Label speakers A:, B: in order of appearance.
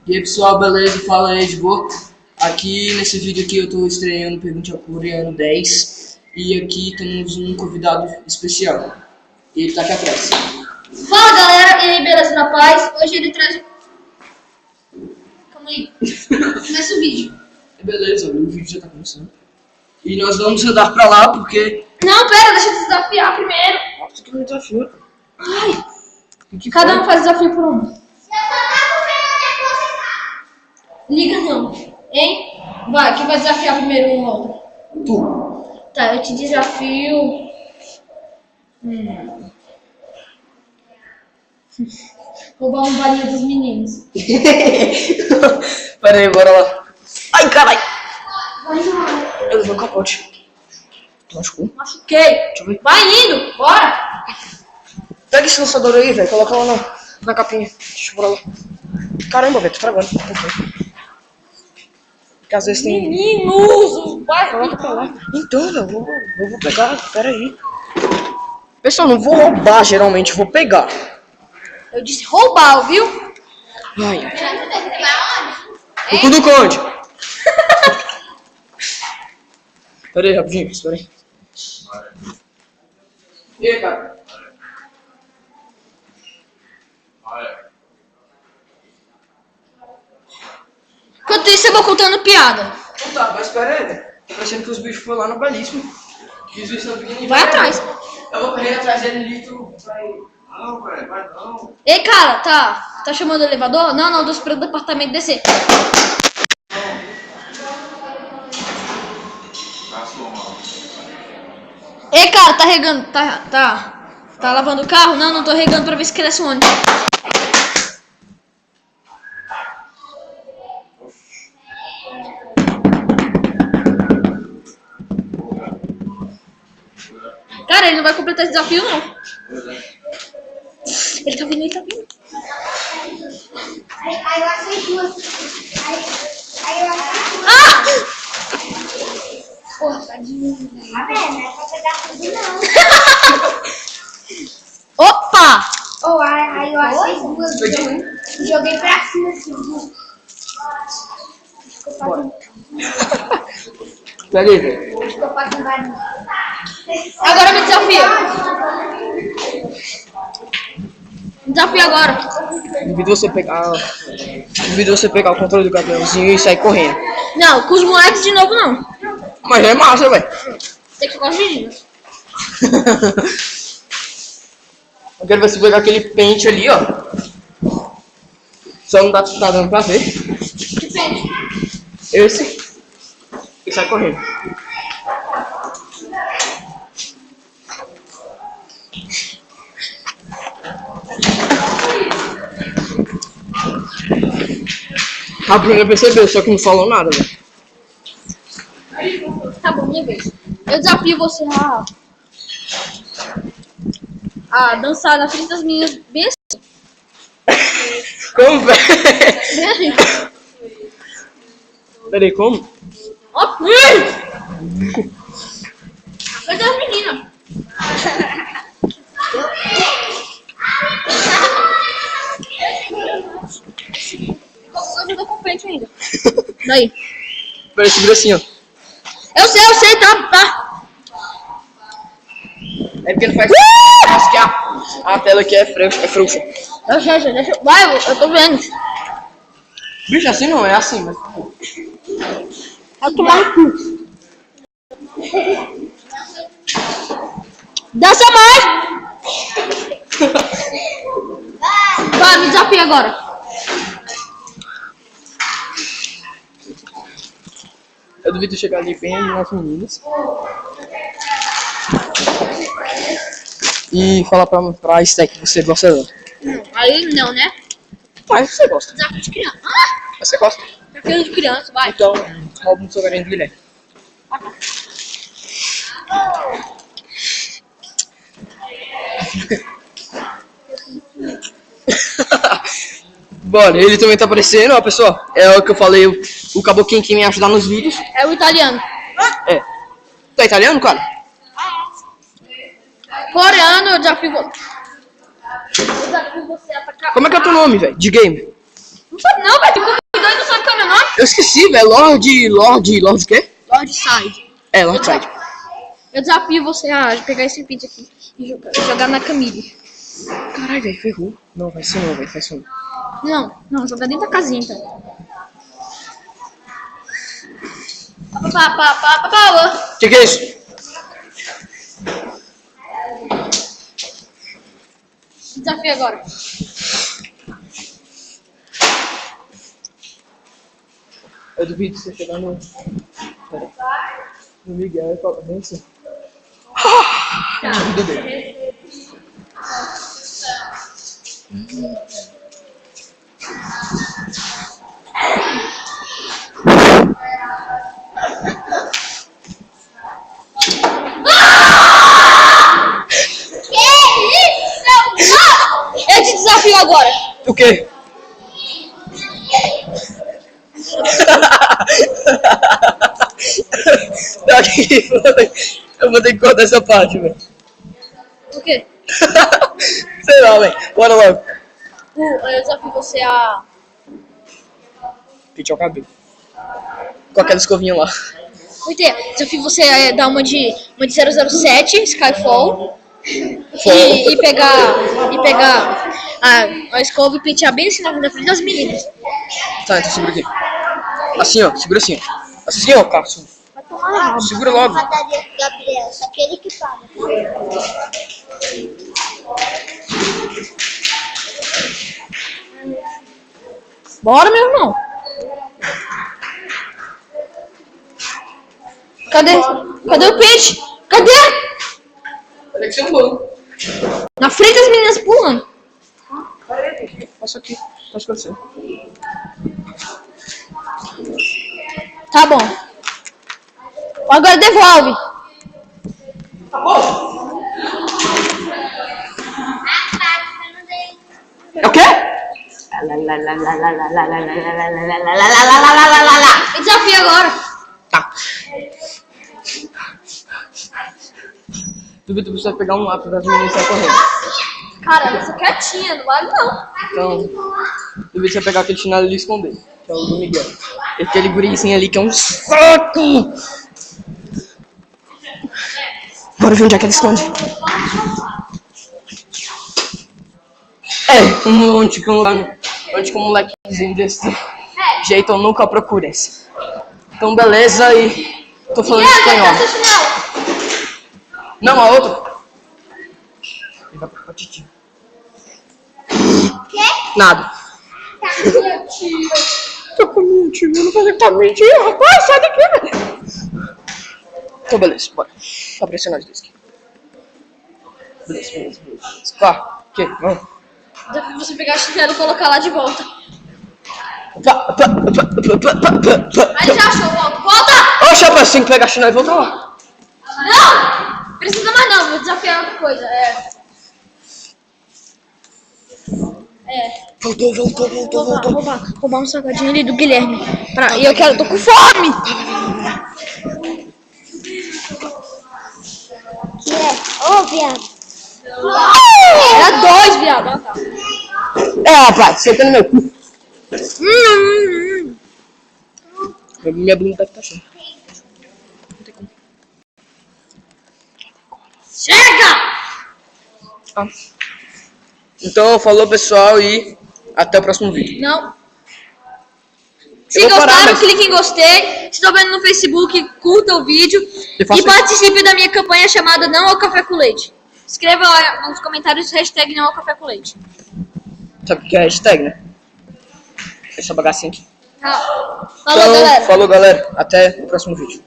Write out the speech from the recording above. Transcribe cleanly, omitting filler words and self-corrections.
A: E aí pessoal, beleza? Fala aí, de boa? Aqui nesse vídeo aqui eu tô estreando Pergunte ao Coreano 10 e aqui temos um convidado especial. Ele tá aqui atrás.
B: Fala galera, e aí, beleza na paz? Hoje ele traz... Calma aí, começa o vídeo.
A: Beleza, o vídeo já tá começando. E nós vamos andar pra lá porque...
B: Não, pera, deixa eu te desafiar primeiro.
A: Nossa, que me desafio.
B: Ai, cada um faz desafio por um. Liga não, hein? Vai, quem vai desafiar primeiro um ou outro?
A: Tu.
B: Tá, eu te desafio... Roubar um balinho dos meninos.
A: Pera aí, bora lá. Ai, caralho.
B: Vai lá.
A: Eu levei um capote. Tu machucou?
B: Machuquei.
A: Deixa eu ver.
B: Vai indo, bora.
A: Pega esse lançador aí, velho. Coloca lá na capinha. Deixa eu bora lá. Caramba, velho, tô travando. Porque às vezes tem...
B: Meninos, vai.
A: Coloca pra lá. Então, velho, eu vou pegar. Pera aí. Pessoal, não vou roubar, geralmente. Eu vou pegar.
B: Eu disse roubar, viu?
A: Ai, ai. O cu do conde. Pera aí, rapidinho. Espera aí. E aí, cara?
B: Enquanto isso, eu vou contando piada.
A: Não tá, mas espera aí, velho. Tô parecendo que os bichos foram lá no balíssimo. E os bichos são pequenininhos.
B: Vai atrás.
A: Eu vou correr atrás dele ali, tu vai... Não, velho, vai não.
B: Ei, cara, tá chamando o elevador? Não, dos pro departamento descer. Ei, cara, tá regando, tá lavando o carro? Não tô regando pra ver se cresce um ônibus. Cara, ele não vai completar esse desafio, não. Ele tá vindo. Ah! Porra, tadinho.
C: Tá vendo? Não é pra pegar tudo, não.
B: Opa!
C: Oh, aí eu achei duas. Joguei pra cima assim.
A: Pega aí, velho.
C: Ficou fazendo barulho.
B: Agora me desafia. Desafio agora.
A: Duvido você pegar o controle do caminhãozinho e sair correndo.
B: Não, com os moleques de novo não.
A: Mas é massa, velho.
B: Tem que ficar os meninos.
A: Eu quero ver se pegar aquele pente ali, ó. Só não tá dando pra ver.
B: Que pente?
A: Esse. E sai correndo. A Bruna percebeu, só que não falou nada, velho.
B: Tá bom, minha vez. Eu desafio você a dançar na frente das meninas bem assim.
A: Como, velho?
B: Bem assim.
A: Peraí, como?
B: Ó, cadê as meninas? Eu tô com o pente ainda. Daí.
A: Peraí, segura assim, ó.
B: Eu sei, tá.
A: É porque não faz... Acho que a tela aqui é frouxa.
B: Eu sei, deixa eu... Vai, eu tô vendo.
A: Bicho, assim não, é assim, mas...
B: Vai tomar no cu. Dança mais! Vai, me desafia agora.
A: Eu duvido chegar ali bem nas meninas. E falar pra Stack que você gosta dela.
B: Aí não, né?
A: Mas você gosta.
B: Desafio de criança.
A: Mas você gosta.
B: Desafio de criança, vai.
A: Então, rouba um sovarinho do Guilherme. Bora, ele também tá aparecendo, ó, pessoal. É o que eu falei, o caboquinho que me ajudar nos vídeos.
B: É o italiano.
A: É. Tá italiano, cara?
B: Coreano, eu desafio você. Eu desafio você a atacar.
A: Como é que é o teu nome, velho? De game?
B: Não sabe não, velho, tu convidou e não sabe qual é o meu nome?
A: Eu esqueci, velho. Lorde o quê?
B: Lord Side.
A: É, Lorde Side.
B: Eu desafio você a pegar esse pizza aqui e jogar na Camille.
A: Caralho, velho, ferrou. Não, vai ser não, velho, vai ser não.
B: Não, jogar dentro da casinha, então. Pá.
A: Que é isso?
B: Desafio agora.
A: Eu duvido você chegar no... Pera. No Miguel e falar, vem assim. Tudo bem.
B: Eu te desafio agora.
A: O quê? Daqui, eu vou ter que cortar essa parte, velho.
B: O quê?
A: Sei lá, velho. Bora logo.
B: Eu desafio você a...
A: Pintar o cabelo. Com aquela escovinha lá.
B: Desafio você a dar uma de 007, Skyfall. E pegar a escova e pentear bem assim na frente das meninas.
A: Tá, então segura aqui. Assim, ó. Segura assim. Assim, ó, Carlos.
B: Vai tomar na rabo.
A: Segura logo.
C: Gabriel, só aquele que paga,
B: Bora, meu irmão. Cadê o peixe? Cadê?
A: Olha que você é um bom.
B: Na frente das meninas pulando.
A: Passa aqui. Passa com você.
B: Tá bom. Agora devolve.
A: Tá bom. É o quê?
B: Me desafia agora.
A: Tá. Duvido você pegar um lápis das meninas e sair correndo.
B: Cara, você quietinha, não vale não.
A: Então, duvido você pegar aquele chinelo ali e esconder. Que é o do Miguel. E aquele gurizinho ali que é um saco. Bora ver onde é que ele esconde. Onde que um molequezinho desse jeito eu nunca procuro esse. Então beleza, e tô falando espanhol. Não, a outra. Ele vai pra Titi. Nada. Tá com mentira, eu não falei pra mentira, rapaz, sai daqui, velho. Então beleza, bora. Tá pressionando isso aqui. Beleza. Tá, o quê? Vamos.
B: Desafio você pegar a chinelo e colocar lá de volta. Aí já achou, volta!
A: Oxe, rapaz, tem que pegar a chinela e voltar lá.
B: Não! Precisa mais não, vou desafiar outra coisa. Voltou. Roubar um salgadinho ali do Guilherme. E eu tô com fome!
C: Que é? Ô, viado.
B: Era 2, viado. Ah, tá.
A: Rapaz, senta no meu cu. Minha bunda deve estar cheia. Não tem como.
B: Chega!
A: Então, falou pessoal e até o próximo vídeo.
B: Não.
A: Eu
B: Se
A: vou parar,
B: gostaram,
A: mas-
B: clique em gostei. Se estão vendo no Facebook, curta o vídeo.
A: Eu faço
B: E participe da minha campanha chamada Não ao Café com Leite. Escreva lá nos comentários hashtag Não ao Café com Leite.
A: Sabe o que é hashtag, né? Essa bagacinha aqui.
B: Tá. Falou,
A: Então,
B: galera.
A: falou galera. Até o próximo vídeo.